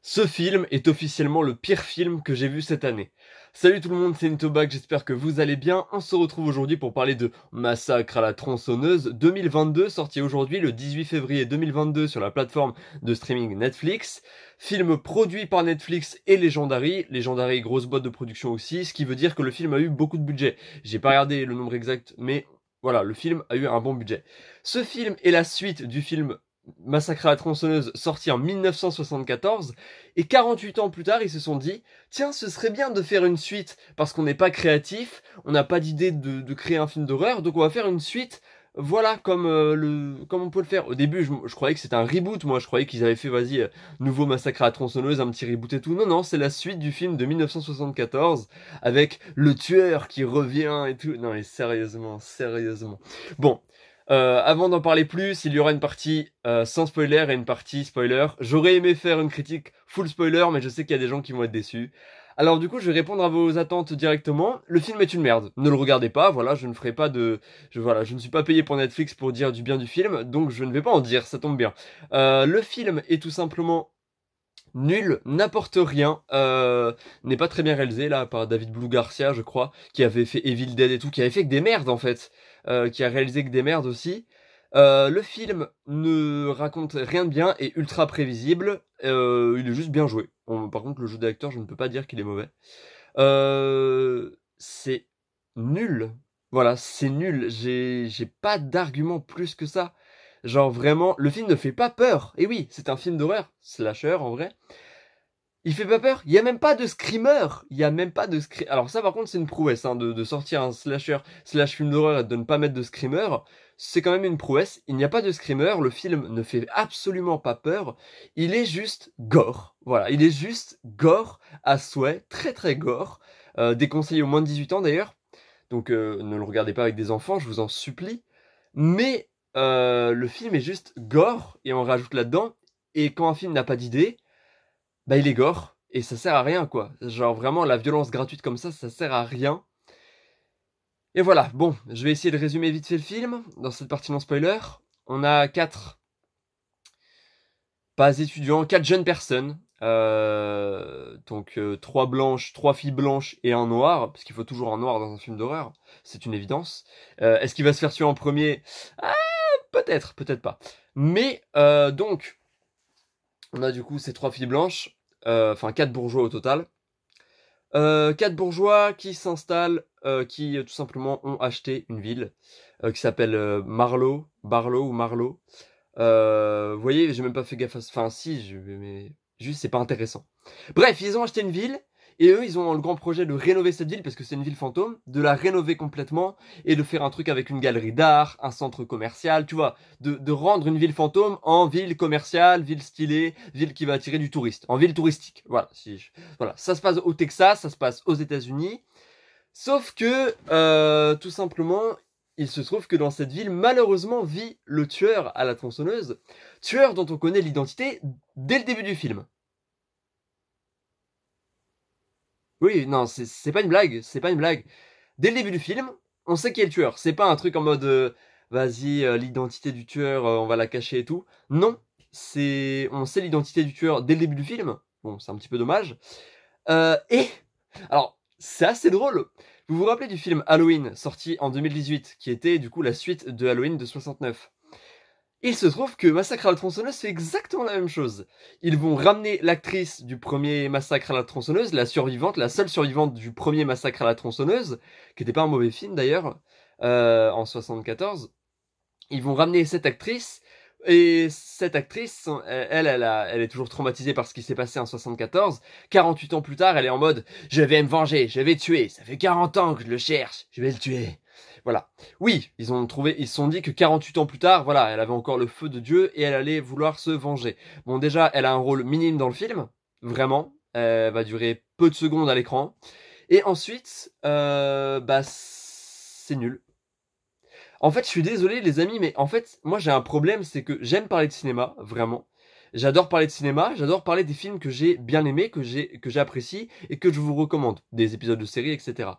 Ce film est officiellement le pire film que j'ai vu cette année. Salut tout le monde, c'est Nitobag, j'espère que vous allez bien. On se retrouve aujourd'hui pour parler de Massacre à la tronçonneuse 2022, sorti aujourd'hui le 18 février 2022 sur la plateforme de streaming Netflix. Film produit par Netflix et Legendary. Legendary, grosse boîte de production aussi, ce qui veut dire que le film a eu beaucoup de budget. J'ai pas regardé le nombre exact, mais voilà, le film a eu un bon budget. Ce film est la suite du film Massacre à la tronçonneuse sorti en 1974, et 48 ans plus tard, ils se sont dit tiens, ce serait bien de faire une suite, parce qu'on n'est pas créatif, on n'a pas d'idée de créer un film d'horreur, donc on va faire une suite, voilà, comme on peut le faire. Au début, je croyais que c'était un reboot, moi je croyais qu'ils avaient fait, vas-y, nouveau Massacre à la tronçonneuse, un petit reboot et tout. Non, non, c'est la suite du film de 1974, avec le tueur qui revient et tout. Non mais sérieusement, sérieusement. Bon, avant d'en parler plus, il y aura une partie sans spoiler et une partie spoiler. J'aurais aimé faire une critique full spoiler, mais je sais qu'il y a des gens qui vont être déçus. Alors du coup, je vais répondre à vos attentes directement. Le film est une merde. Ne le regardez pas, voilà, je ne ferai pas de... je ne suis pas payé pour Netflix pour dire du bien du film, donc je ne vais pas en dire, ça tombe bien. Le film est tout simplement nul, n'apporte rien, n'est pas très bien réalisé là par David Blue Garcia, je crois, qui avait fait Evil Dead et tout, qui avait fait que des merdes en fait, qui a réalisé que des merdes aussi. Le film ne raconte rien de bien et ultra prévisible. Il est juste bien joué. Par contre, le jeu d'acteur, je ne peux pas dire qu'il est mauvais. C'est nul. Voilà, c'est nul. J'ai pas d'argument plus que ça. Genre vraiment, le film ne fait pas peur. Et oui, c'est un film d'horreur, slasher en vrai. Il fait pas peur. Il y a même pas de screamer. Il y a même pas de screamer. Alors ça par contre c'est une prouesse, hein, de sortir un slasher slash film d'horreur et de ne pas mettre de screamer. C'est quand même une prouesse. Il n'y a pas de screamer. Le film ne fait absolument pas peur. Il est juste gore. Voilà, il est juste gore à souhait. Très très gore. Déconseillé aux moins de 18 ans d'ailleurs. Donc ne le regardez pas avec des enfants, je vous en supplie. Mais le film est juste gore et on rajoute là-dedans. Et quand un film n'a pas d'idée, bah il est gore et ça sert à rien quoi. Genre vraiment la violence gratuite comme ça sert à rien. Et voilà, bon, je vais essayer de résumer vite fait le film dans cette partie non spoiler. On a quatre pas étudiants, quatre jeunes personnes. Donc trois blanches, trois filles blanches et un noir, parce qu'il faut toujours un noir dans un film d'horreur, c'est une évidence. Est-ce qu'il va se faire tuer en premier? Ah, peut-être, peut-être pas. Mais donc, on a du coup ces trois filles blanches, enfin quatre bourgeois au total. Quatre bourgeois qui s'installent, qui tout simplement ont acheté une ville qui s'appelle Barlow ou Marlow. Vous voyez, j'ai même pas fait gaffe à... Enfin, si, mais juste, c'est pas intéressant. Bref, ils ont acheté une ville, et eux, ils ont le grand projet de rénover cette ville, parce que c'est une ville fantôme, de la rénover complètement, et de faire un truc avec une galerie d'art, un centre commercial, tu vois, de rendre une ville fantôme en ville commerciale, ville stylée, ville qui va attirer du touriste, en ville touristique. Voilà, voilà. Ça se passe au Texas, ça se passe aux États-Unis, sauf que, tout simplement, il se trouve que dans cette ville, malheureusement, vit le tueur à la tronçonneuse. Tueur dont on connaît l'identité dès le début du film. Oui, non, c'est pas une blague, c'est pas une blague. Dès le début du film, on sait qui est le tueur. C'est pas un truc en mode, vas-y, l'identité du tueur, on va la cacher et tout. Non, on sait l'identité du tueur dès le début du film. Bon, c'est un petit peu dommage. Et, alors, c'est assez drôle. Vous vous rappelez du film Halloween, sorti en 2018, qui était du coup la suite de Halloween de 69. Il se trouve que Massacre à la tronçonneuse fait exactement la même chose. Ils vont ramener l'actrice du premier Massacre à la tronçonneuse, la survivante, la seule survivante du premier Massacre à la tronçonneuse, qui n'était pas un mauvais film d'ailleurs, en 74. Ils vont ramener cette actrice, et cette actrice, elle est toujours traumatisée par ce qui s'est passé en 74. 48 ans plus tard, elle est en mode « Je vais me venger, je vais tuer, ça fait 40 ans que je le cherche, je vais le tuer ». Voilà. Oui, ils se sont dit que 48 ans plus tard, voilà, elle avait encore le feu de Dieu et elle allait vouloir se venger. Bon, déjà, elle a un rôle minime dans le film, vraiment. Elle va durer peu de secondes à l'écran. Et ensuite, bah, c'est nul. En fait, je suis désolé les amis, mais en fait, moi j'ai un problème, c'est que j'aime parler de cinéma, vraiment. J'adore parler de cinéma, j'adore parler des films que j'ai bien aimés, que j'apprécie et que je vous recommande, des épisodes de séries, etc.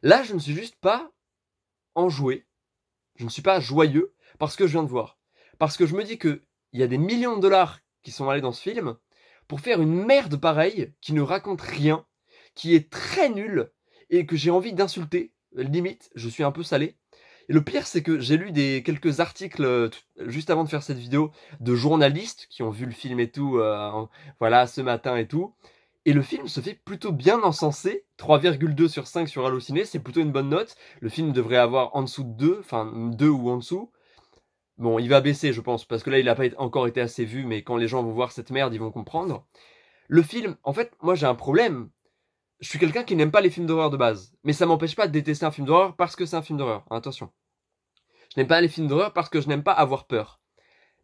Là, je ne suis juste pas enjoué, je ne suis pas joyeux parce que je viens de voir. Parce que je me dis que il y a des millions de dollars qui sont allés dans ce film pour faire une merde pareille, qui ne raconte rien, qui est très nulle, et que j'ai envie d'insulter, limite, je suis un peu salé. Et le pire, c'est que j'ai lu quelques articles juste avant de faire cette vidéo de journalistes qui ont vu le film et tout, voilà, ce matin et tout. Et le film se fait plutôt bien encensé, 3,2 sur 5 sur Allociné, c'est plutôt une bonne note. Le film devrait avoir en dessous de 2, enfin 2 ou en dessous. Bon, il va baisser, je pense, parce que là, il n'a pas encore été assez vu, mais quand les gens vont voir cette merde, ils vont comprendre. Le film, en fait, moi j'ai un problème. Je suis quelqu'un qui n'aime pas les films d'horreur de base, mais ça m'empêche pas de détester un film d'horreur parce que c'est un film d'horreur. Attention. Je n'aime pas les films d'horreur parce que je n'aime pas avoir peur.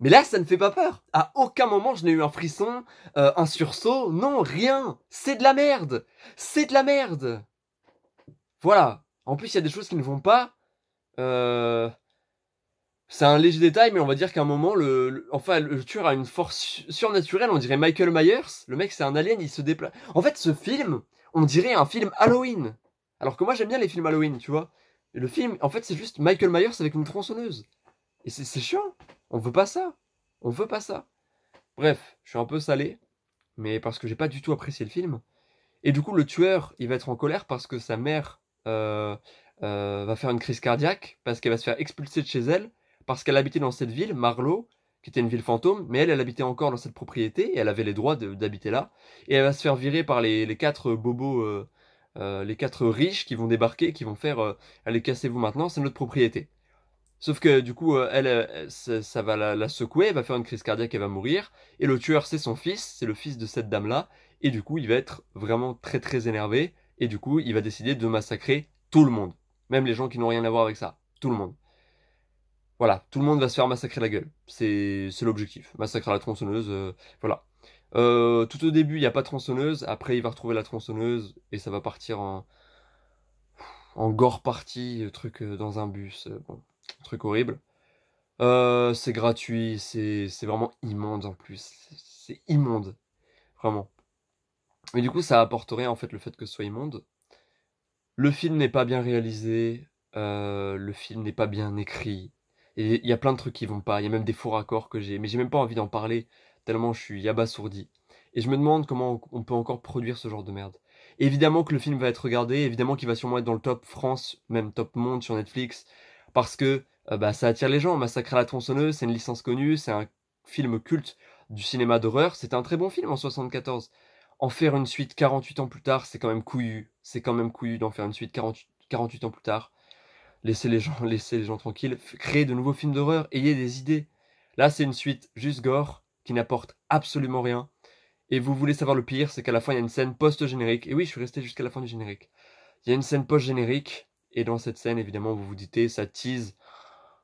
Mais là, ça ne fait pas peur. À aucun moment, je n'ai eu un frisson, un sursaut. Non, rien. C'est de la merde. C'est de la merde. Voilà. En plus, il y a des choses qui ne vont pas. C'est un léger détail, mais on va dire qu'à un moment, le tueur a une force surnaturelle. On dirait Michael Myers. Le mec, c'est un alien, il se déplace. En fait, ce film, on dirait un film Halloween. Alors que moi, j'aime bien les films Halloween, tu vois. Et le film, en fait, c'est juste Michael Myers avec une tronçonneuse. Et c'est chiant. On veut pas ça. On veut pas ça. Bref, je suis un peu salé, mais parce que j'ai pas du tout apprécié le film. Et du coup, le tueur, il va être en colère parce que sa mère va faire une crise cardiaque, parce qu'elle va se faire expulser de chez elle, parce qu'elle habitait dans cette ville, Marlowe, qui était une ville fantôme, mais elle habitait encore dans cette propriété, et elle avait les droits d'habiter là. Et elle va se faire virer par les quatre bobos, les quatre riches qui vont débarquer, qui vont faire allez, cassez-vous maintenant, c'est notre propriété. Sauf que du coup, ça va la secouer, elle va faire une crise cardiaque, elle va mourir. Et le tueur, c'est son fils, c'est le fils de cette dame-là. Et du coup, il va être vraiment très très énervé. Et du coup, il va décider de massacrer tout le monde. Même les gens qui n'ont rien à voir avec ça. Tout le monde. Voilà, tout le monde va se faire massacrer la gueule. C'est l'objectif. Massacrer la tronçonneuse, voilà. Tout au début, il n'y a pas de tronçonneuse. Après, il va retrouver la tronçonneuse. Et ça va partir en gore party, truc dans un bus. Bon, truc horrible. C'est gratuit, c'est vraiment immonde en plus. C'est immonde, vraiment. Mais du coup, ça apporte rien en fait le fait que ce soit immonde. Le film n'est pas bien réalisé, le film n'est pas bien écrit. Et il y a plein de trucs qui vont pas. Il y a même des faux raccords que j'ai, mais j'ai même pas envie d'en parler tellement je suis abasourdi. Et je me demande comment on peut encore produire ce genre de merde. Évidemment que le film va être regardé, évidemment qu'il va sûrement être dans le top France, même top monde sur Netflix, parce que bah, ça attire les gens. Massacre à la tronçonneuse, c'est une licence connue, c'est un film culte du cinéma d'horreur. C'était un très bon film en 74. En faire une suite 48 ans plus tard, c'est quand même couillu. C'est quand même couillu d'en faire une suite 48 ans plus tard. Laissez les gens tranquilles. Créez de nouveaux films d'horreur, ayez des idées. Là, c'est une suite juste gore, qui n'apporte absolument rien. Et vous voulez savoir le pire, c'est qu'à la fin, il y a une scène post-générique. Et oui, je suis resté jusqu'à la fin du générique. Il y a une scène post-générique, et dans cette scène, évidemment, vous vous dites, ça tease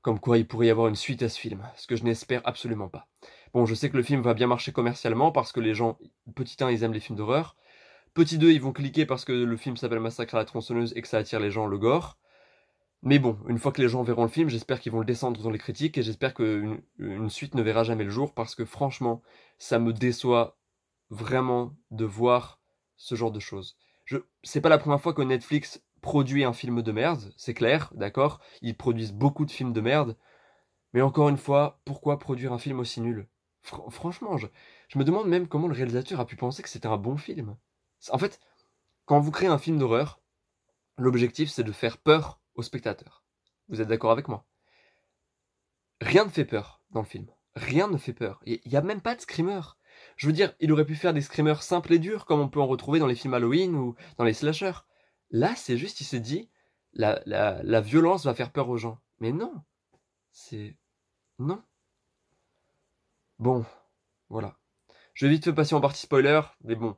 comme quoi il pourrait y avoir une suite à ce film. Ce que je n'espère absolument pas. Bon, je sais que le film va bien marcher commercialement, parce que les gens, petit 1, ils aiment les films d'horreur. Petit 2, ils vont cliquer parce que le film s'appelle Massacre à la tronçonneuse et que ça attire les gens, le gore. Mais bon, une fois que les gens verront le film, j'espère qu'ils vont le descendre dans les critiques et j'espère qu'une suite ne verra jamais le jour parce que franchement, ça me déçoit vraiment de voir ce genre de choses. C'est pas la première fois que Netflix produit un film de merde, c'est clair, d'accord? Ils produisent beaucoup de films de merde, mais encore une fois, pourquoi produire un film aussi nul? Franchement, je me demande même comment le réalisateur a pu penser que c'était un bon film. En fait, quand vous créez un film d'horreur, l'objectif c'est de faire peur aux spectateurs. Vous êtes d'accord avec moi? Rien ne fait peur dans le film. Rien ne fait peur. Il n'y a même pas de screamer. Je veux dire, il aurait pu faire des screamers simples et durs, comme on peut en retrouver dans les films Halloween ou dans les slashers. Là, c'est juste, il s'est dit, la violence va faire peur aux gens. Mais non. C'est... Non. Bon, voilà. Je vais vite fait passer en partie spoiler, mais bon.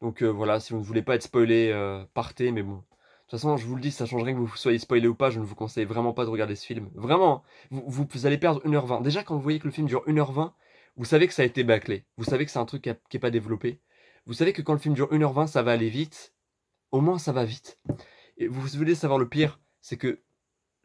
Donc voilà, si vous ne voulez pas être spoilé, partez, mais bon. De toute façon, je vous le dis, ça change rien que vous soyez spoilé ou pas, je ne vous conseille vraiment pas de regarder ce film. Vraiment, vous allez perdre 1h20. Déjà, quand vous voyez que le film dure 1h20, vous savez que ça a été bâclé. Vous savez que c'est un truc qui est pas développé. Vous savez que quand le film dure 1h20, ça va aller vite. Au moins, ça va vite. Et vous voulez savoir le pire, c'est que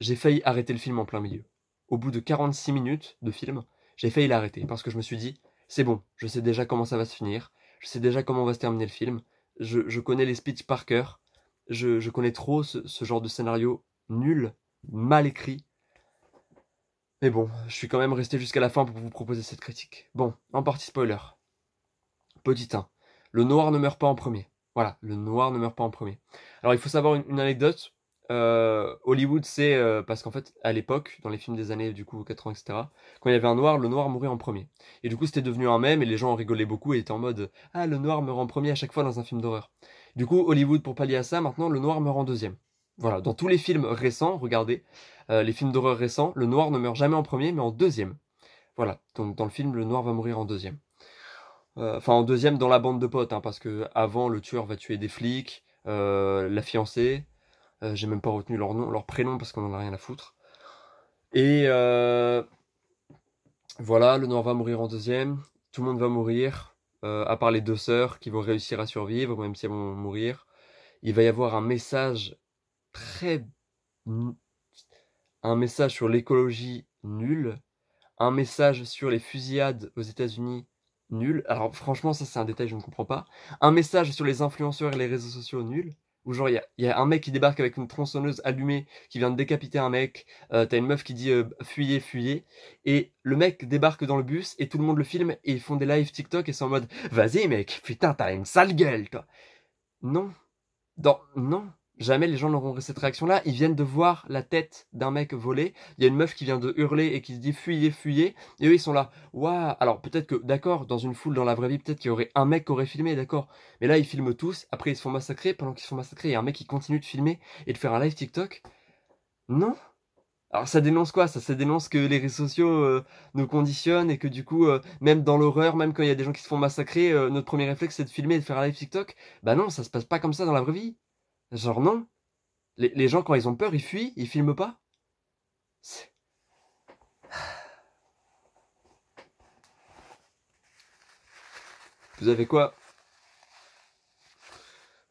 j'ai failli arrêter le film en plein milieu. Au bout de 46 minutes de film, j'ai failli l'arrêter parce que je me suis dit, c'est bon, je sais déjà comment ça va se finir, je sais déjà comment va se terminer le film, je connais les speeches par cœur, je connais trop ce genre de scénario nul, mal écrit. Mais bon, je suis quand même resté jusqu'à la fin pour vous proposer cette critique. Bon, en partie spoiler. Petit 1. Le noir ne meurt pas en premier. Voilà, le noir ne meurt pas en premier. Alors il faut savoir une anecdote. Hollywood, c'est parce qu'en fait, à l'époque, dans les films des années du coup 80, etc., quand il y avait un noir, le noir mourait en premier. Et du coup, c'était devenu un mème et les gens en rigolaient beaucoup et étaient en mode ah, le noir meurt en premier à chaque fois dans un film d'horreur. Du coup, Hollywood, pour pallier à ça, maintenant, le noir meurt en deuxième. Voilà, dans tous les films récents, regardez, les films d'horreur récents, le noir ne meurt jamais en premier, mais en deuxième. Voilà, donc dans le film, le noir va mourir en deuxième. Enfin, en deuxième dans la bande de potes, hein, parce que avant, le tueur va tuer des flics, la fiancée. J'ai même pas retenu leur nom, leur prénom parce qu'on en a rien à foutre. Et voilà, le noir va mourir en deuxième. Tout le monde va mourir, à part les deux sœurs qui vont réussir à survivre, même si elles vont mourir. Il va y avoir un message très... un message sur l'écologie nul. Un message sur les fusillades aux États-Unis nul. Alors franchement, ça c'est un détail que je ne comprends pas. Un message sur les influenceurs et les réseaux sociaux nul. Où genre il y a un mec qui débarque avec une tronçonneuse allumée qui vient de décapiter un mec. T'as une meuf qui dit fuyez, fuyez. Et le mec débarque dans le bus et tout le monde le filme et ils font des lives TikTok et c'est en mode vas-y mec, putain t'as une sale gueule toi. Non. Non. Jamais les gens n'auront cette réaction-là. Ils viennent de voir la tête d'un mec volé. Il y a une meuf qui vient de hurler et qui se dit fuyez, fuyez. Et eux, ils sont là. Waouh. Alors peut-être que, d'accord, dans une foule, dans la vraie vie, peut-être qu'il y aurait un mec qui aurait filmé, d'accord. Mais là, ils filment tous. Après, ils se font massacrer. Pendant qu'ils se font massacrer, il y a un mec qui continue de filmer et de faire un live TikTok. Non. Alors ça dénonce quoi? Ça dénonce que les réseaux sociaux nous conditionnent et que du coup, même dans l'horreur, même quand il y a des gens qui se font massacrer, notre premier réflexe c'est de filmer et de faire un live TikTok. Bah non, ça se passe pas comme ça dans la vraie vie. Genre non. Les gens, quand ils ont peur, ils fuient, ils filment pas. Vous avez quoi?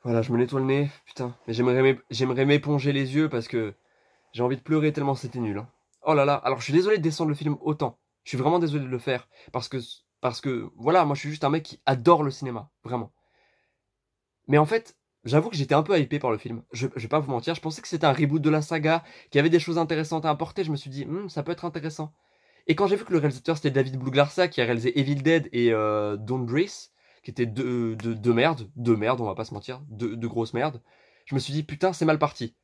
Voilà, je me nettoie le nez, putain. Mais j'aimerais m'éponger les yeux parce que j'ai envie de pleurer tellement c'était nul. Hein. Oh là là, alors je suis désolé de descendre le film autant. Je suis vraiment désolé de le faire. Parce que, voilà, moi je suis juste un mec qui adore le cinéma, vraiment. Mais en fait, j'avoue que j'étais un peu hypé par le film. Je vais pas vous mentir, je pensais que c'était un reboot de la saga, qu'il y avait des choses intéressantes à apporter. Je me suis dit, ça peut être intéressant. Et quand j'ai vu que le réalisateur c'était David Blue-Glarza qui a réalisé Evil Dead et Don't Breathe, qui étaient deux merdes, on va pas se mentir, deux grosses merdes, je me suis dit putain c'est mal parti.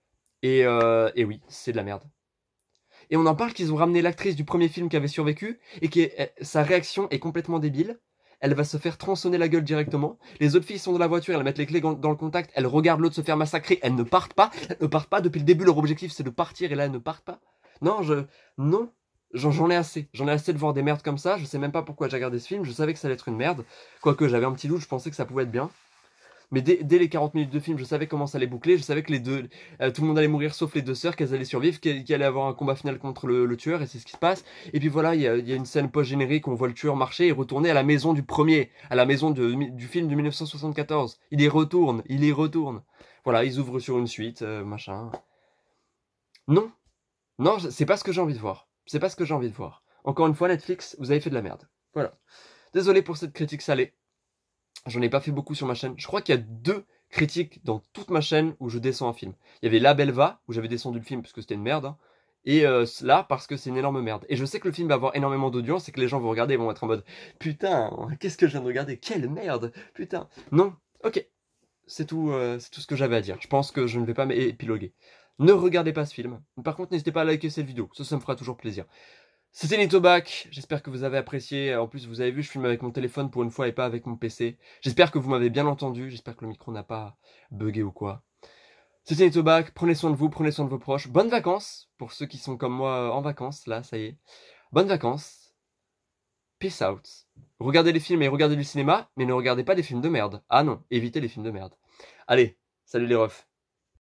Et oui, c'est de la merde. Et on en parle qu'ils ont ramené l'actrice du premier film qui avait survécu et sa réaction est complètement débile. Elle va se faire tronçonner la gueule directement. Les autres filles sont dans la voiture, elles mettent les clés dans le contact, elles regardent l'autre se faire massacrer, elles ne partent pas. Depuis le début, leur objectif c'est de partir et là elles ne partent pas. Non, non. J'en ai assez. J'en ai assez de voir des merdes comme ça. Je sais même pas pourquoi j'ai regardé ce film. Je savais que ça allait être une merde. Quoique j'avais un petit doute, je pensais que ça pouvait être bien. Mais dès les 40 minutes de film, je savais comment ça allait boucler. Je savais que tout le monde allait mourir sauf les deux sœurs, qu'elles allaient survivre, qu'il allait avoir un combat final contre le tueur, et c'est ce qui se passe. Et puis voilà, il y a une scène post-générique où on voit le tueur marcher et retourner à la maison du premier, à la maison du film de 1974. Il y retourne. Voilà, ils ouvrent sur une suite, machin. Non, non, c'est pas ce que j'ai envie de voir. C'est pas ce que j'ai envie de voir. Encore une fois, Netflix, vous avez fait de la merde. Voilà. Désolé pour cette critique salée. J'en ai pas fait beaucoup sur ma chaîne. Je crois qu'il y a 2 critiques dans toute ma chaîne où je descends un film. Il y avait La Belva, où j'avais descendu le film parce que c'était une merde. Hein, et là, parce que c'est une énorme merde. Et je sais que le film va avoir énormément d'audience et que les gens vont regarder et vont être en mode putain, qu'est-ce que je viens de regarder? Quelle merde! Putain! Non, ok. C'est tout ce que j'avais à dire. Je pense que je ne vais pas m'épiloguer. Ne regardez pas ce film. Par contre, n'hésitez pas à liker cette vidéo. Ça me fera toujours plaisir. C'était Nitobac, j'espère que vous avez apprécié. En plus, vous avez vu, je filme avec mon téléphone pour une fois et pas avec mon PC. J'espère que vous m'avez bien entendu. J'espère que le micro n'a pas bugué ou quoi. C'était Nitobac, prenez soin de vous, prenez soin de vos proches. Bonnes vacances pour ceux qui sont comme moi en vacances. Là, ça y est. Bonnes vacances. Peace out. Regardez les films et regardez du cinéma, mais ne regardez pas des films de merde. Ah non, évitez les films de merde. Allez, salut les refs.